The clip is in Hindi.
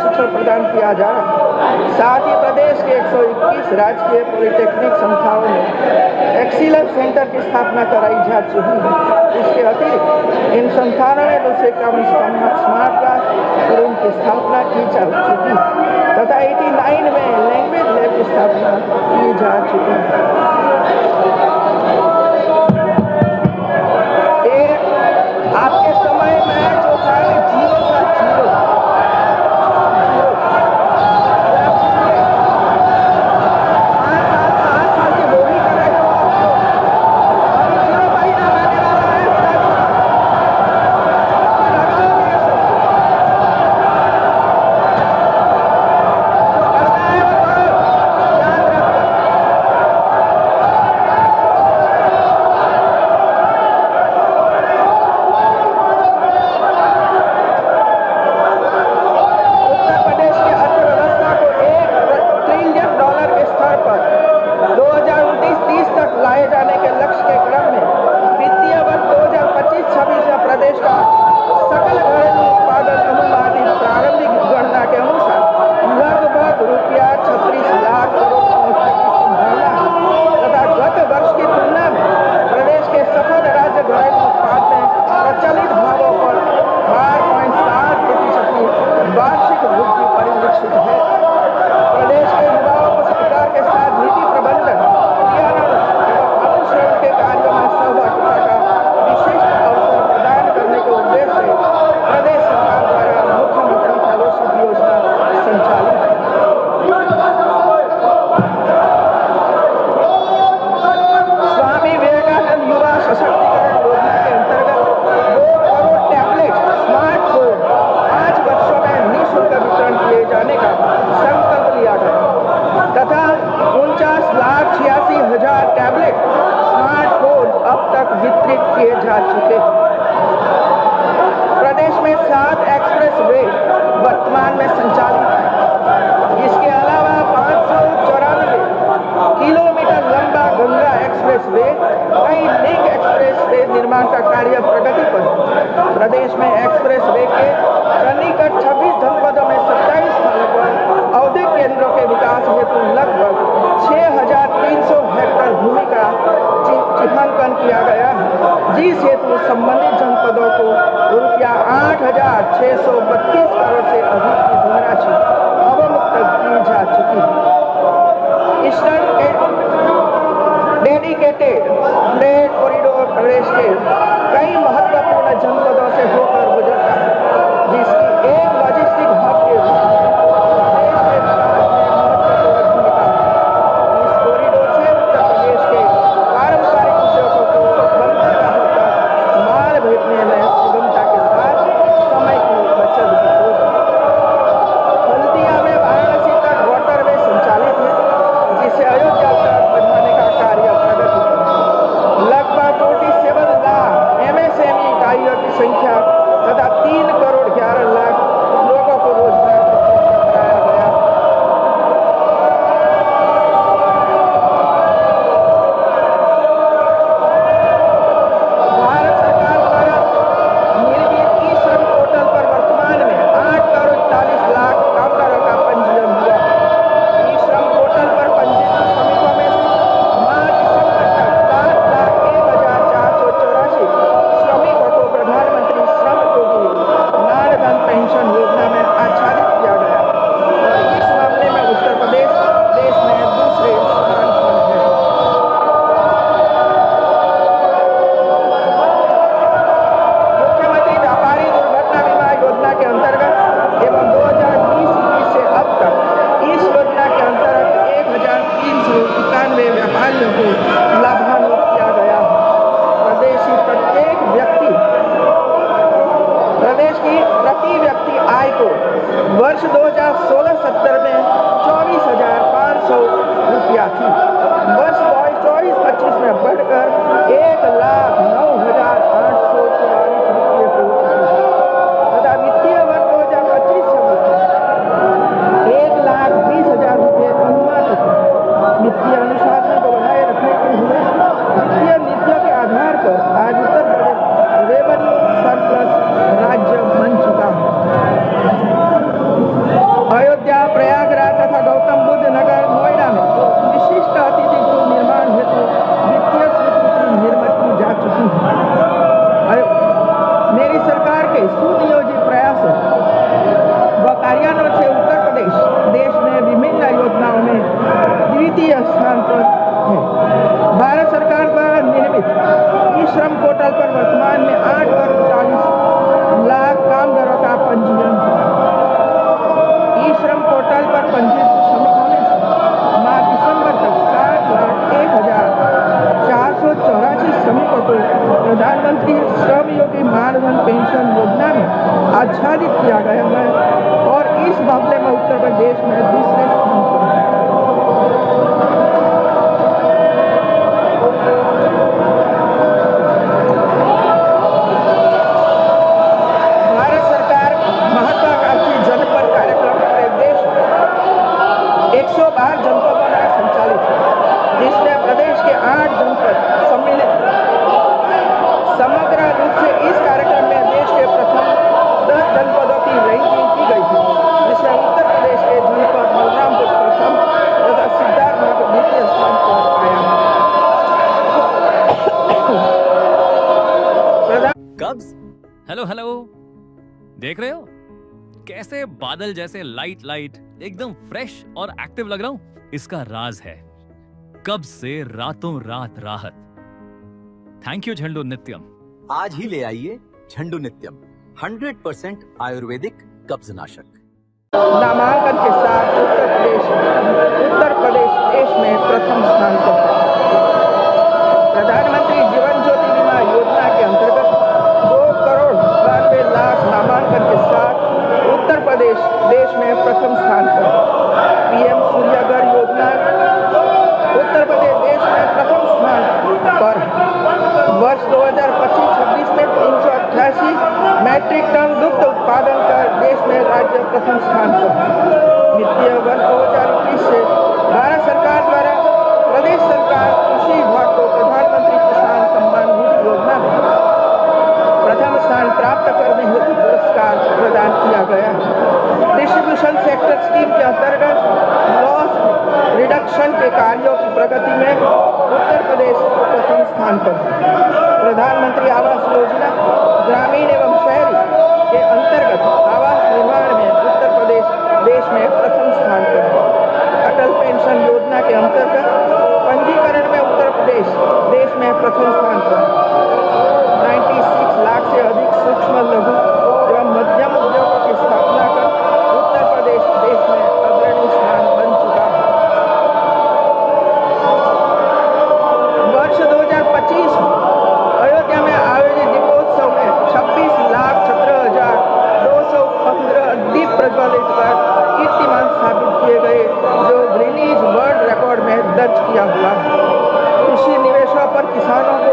शिक्षण प्रदान किया जा रहा है। साथ ही प्रदेश के 121 राजकीय पॉलिटेक्निक संस्थाओं में एक्सीलेंस सेंटर की स्थापना कराई जा चुकी है। इसके अतिरिक्त इन संस्थानों में दूसरे काम स्मार्ट क्लास और उनकी स्थापना की जा चुकी है तथा 89 में लैंग्वेज लैब की स्थापना की जा चुकी है। आपके समय में जो था जीरो का जीरो, प्रदेश का सकल घरेलू उत्पादन अनुमानित प्रारंभिक गणना के अनुसार लगभग ₹36 लाख करोड़ पहुंचने की संभावना है तथा गत वर्ष की तुलना में प्रदेश के सफल राज्य घरेलू उत्पाद में प्रचलित भावों पर 8.7% की वार्षिक वृद्धि परिलक्षित है। प्रदेश के युवाओं को सरकार के साथ नीति प्रबंधन, क्रियान्वयन एवं अनुसरण के कार्यों में सहभागिता का विशिष्ट अवसर प्रदान करने के उद्देश्य से प्रदेश सरकार द्वारा मुख्यमंत्री फेलोशिप योजना संचालित है। स्वामी विवेकानंद युवा सशक्तिकरण योजना के अंतर्गत 2 करोड़ टैबलेट स्मार्टफोन 5 वर्षों में निःशुल्क वितरण किए जाने का संकल्प लिया गया तथा 49,86,000 टैबलेट स्मार्टफोन अब तक वितरित किए जा चुके हैं। प्रदेश में 7 एक्सप्रेस वे वर्तमान में संचालित है। इसके अलावा 594 किलोमीटर लंबा गंगा एक्सप्रेस वे, कई लिंक एक्सप्रेस वे निर्माण का कार्य प्रगति पर है। प्रदेश में एक्सप्रेस वे के सन्निकट 26 जनपदों में 27 स्थानों पर औद्योगिक केंद्रों के विकास हेतु लगभग 6,300 हेक्टेयर भूमि का चिन्हांकन किया गया है, जिस हेतु संबंधित जनपदों को ₹8,632 करोड़ से अधिक की धनराशि अवमुक्त की जा चुकी है। ईस्टर्न डेडिकेटेड फ्रेट कॉरिडोर प्रदेश के कई महत्वपूर्ण जनपदों से होकर गुजरता है, जिसकी एक लॉजिस्टिक हब के रूप में प्रदेश के विकास में महत्वपूर्ण भूमिका है। इस कॉरिडोर से उत्तर प्रदेश के पारंपरिक उद्योगों को बंदरगाहों तक माल भेजने में सुगमता के साथ समय की बचत भी होगी। हल्दिया में वाराणसी तक वाटरवे संचालित है, जिसे अयोध्या तक बढ़ाने का कार्य प्रगति पर है। लगभग 47 लाख MSME इकाइयों की संख्या तथा 3 करोड़ 11 लाख लोगों को रोजगार उपलब्ध कराया गया। भारत सरकार द्वारा निर्मित ई श्रम पोर्टल पर वर्तमान में 8 करोड़ 41 लाख कामगारों का पंजीयन हुआ। ई श्रम पोर्टल पर पंजीकृत श्रमिकों में मार्च दिसंबर तक 7,01,484 श्रमिकों को प्रधानमंत्री श्रम योगी मानधन पेंशन योजना में आच्छादित किया गया और इस मामले में उत्तर प्रदेश देश में दूसरे स्थान पर है। मुख्यमंत्री व्यापारी दुर्घटना बीमा योजना के अंतर्गत एवं 2020-21 से अब तक इस योजना के अंतर्गत 1,391 व्यापारियों को लाभान्वित किया गया है। प्रदेश की प्रति व्यक्ति आय को वर्ष 2016-17 में 24,500 रुपया थी। वर्ष 2024-25 में बढ़कर 1,09,844 रुपये पहुंच गई तथा वित्तीय वर्ष 2025-26 में 1,20,000 रुपये अनुमानित है। वित्तीय अनुशासन को बनाए रखने के लिए वित्तीय नीतियों के आधार पर आज उत्तर प्रदेश रेवेन्यू सरप्लस राज्य बन चुका है। आच्छादित किया गया है और इस मामले में उत्तर प्रदेश में दूसरे स्थान पर है। भारत सरकार महत्वाकांक्षी जनपद कार्यक्रम पूरे देश में 112 जनपदों द्वारा संचालित है, जिसमें प्रदेश के 8 जनपद सम्मिलित हैं। समग्र रूप से इस कार्यक्रम में देश के प्रथम 10 जनपदों की रैंकिंग की गई है, जिसमें उत्तर प्रदेश के जनपद बलरामपुर प्रथम तथा सिद्धार्थनगर द्वितीय स्थान पर आया है। कब्स, हेलो हेलो, देख रहे हो कैसे बादल जैसे लाइट लाइट एकदम फ्रेश और एक्टिव लग रहा हूं? इसका राज है कब्ज से रातों रात राहत। थैंक यू झंडू नित्यम। आज ही ले आइए झंडू नित्यम 100% आयुर्वेदिक कब्ज नाशक। नामांकन के साथ उत्तर प्रदेश देश में प्रथम स्थान पर है। प्रधानमंत्री जीवन ज्योति बीमा योजना के अंतर्गत 2,92,00,000 नामांकन के साथ उत्तर प्रदेश देश में प्रथम स्थान पर है। पीएम सूर्यघर योजना उत्तर प्रदेश देश में प्रथम स्थान पर है। वर्ष 2025-26 में 388 मैट्रिक टन दुग्ध उत्पादन कर देश में राज्य प्रथम स्थान पर है। वित्तीय वर्ष 2021 से भारत सरकार द्वारा प्रदेश सरकार कृषि विभाग को प्रधानमंत्री किसान सम्मान निधि योजना में प्रथम स्थान प्राप्त करने हेतु पुरस्कार प्रदान किया गया है। डिस्ट्रीब्यूशन सेक्टर स्कीम के अंतर्गत लॉस रिडक्शन के कार्यों की प्रगति में उत्तर प्रदेश प्रथम स्थान पर है। प्रधानमंत्री आवास योजना ग्रामीण एवं शहरी के अंतर्गत आवास निर्माण में उत्तर प्रदेश देश में प्रथम स्थान पर है। अटल पेंशन योजना के अंतर्गत पंजीकरण में उत्तर प्रदेश देश में प्रथम स्थान पर है। 96 लाख से अधिक सूक्ष्म लघु एवं मध्यम उद्योगों की स्थापना कर उत्तर प्रदेश देश में अग्रणी स्थान बन चुका है। वर्ष 2025 में अयोध्या में आयोजित दीपोत्सव में 26,17,215 दीप प्रज्वलित कर कीर्तिमान स्थापित किए गए, जो गिनीज वर्ल्ड रिकॉर्ड में दर्ज किया हुआ है। कृषि निवेशों पर किसानों को